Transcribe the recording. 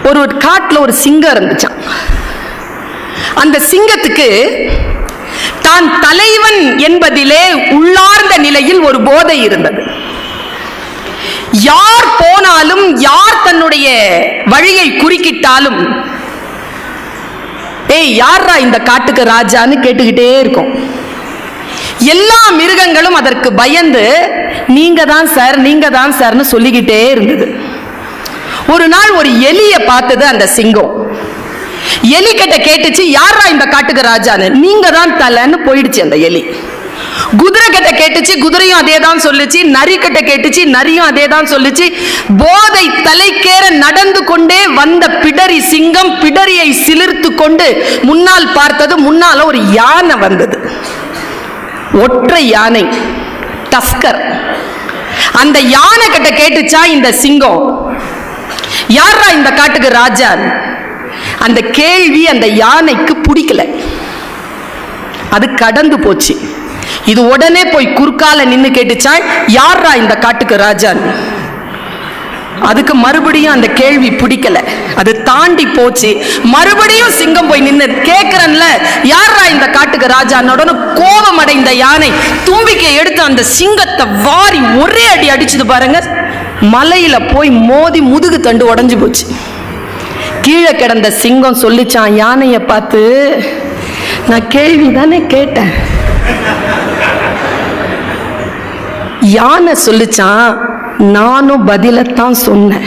ஒரு காட்டுல ஒரு சிங்கம் இருந்துச்சான். அந்த சிங்கத்துக்கு தான் தலைவன் என்பதிலே உள்ளார்ந்த நிலையில் ஒரு போதை இருந்தது. யார் போனாலும், யார் தன்னுடைய வழியை குறுக்கிட்டாலும், ஏய் யாரா இந்த காட்டுக்கு ராஜான்னு கேட்டுக்கிட்டே இருக்கும். எல்லா மிருகங்களும் அதற்கு பயந்து நீங்க தான் சார், நீங்க தான் சார்னு சொல்லிக்கிட்டே இருந்தது. ஒரு நாள் ஒரு எலியை பார்த்தது அந்த சிங்கம். எலி கிட்ட கேட்டுச்சு, யாரா இந்த காட்டுக்கு ராஜான்னு. நீங்க தான் தலைன்னு போயிடுச்சு அந்த எலி. குதிரை கிட்ட கேட்டுச்சு, குதிரையும் அதே தான் சொல்லுச்சு. நரி கிட்ட கேட்டுச்சு, நரியும் அதே தான் சொல்லுச்சு. போதை தலைக்கேற நடந்து கொண்டே வந்த பிடரி சிங்கம் பிடரியை சிலிர்த்து கொண்டு முன்னால் பார்த்தது. முன்னால ஒரு யானை வந்தது, ஒற்றை யானை, டஸ்கர். அந்த யானை கிட்ட கேட்டுச்சா இந்த சிங்கம், யாரா இந்த காட்டுக்கு ராஜா. அந்த கேள்வி அந்த யானைக்கு பிடிக்கல, அது கடந்து போச்சு. இது உடனே போய் குறுக்கால நின்னு கேட்டுச்சா, யாரா இந்த காட்டுக்கு ராஜா. அதுக்கு மறுபடியும் அந்த கேள்வி பிடிக்கல, அது தாண்டி போச்சு. மறுபடியும் சிங்கம் போய் நின்று கேட்கிறன்ல, யாரா இந்த காட்டுக்கு ராஜான்னு கோபம் அடைந்த யானை தும்பிக்கை எடுத்து அந்த சிங்கத்தை வாரி ஒரே அடி அடிச்சது பாருங்க. மலையில போய் மோதி முதுகு தண்டு உடைஞ்சு போச்சு. கீழே கிடந்த சிங்கம் சொல்லிச்சான் யானைய பார்த்து, நான் கேள்வி தானே கேட்டேன். யானை சொல்லிச்சான், நானும் பதிலத்தான் சொன்னேன்.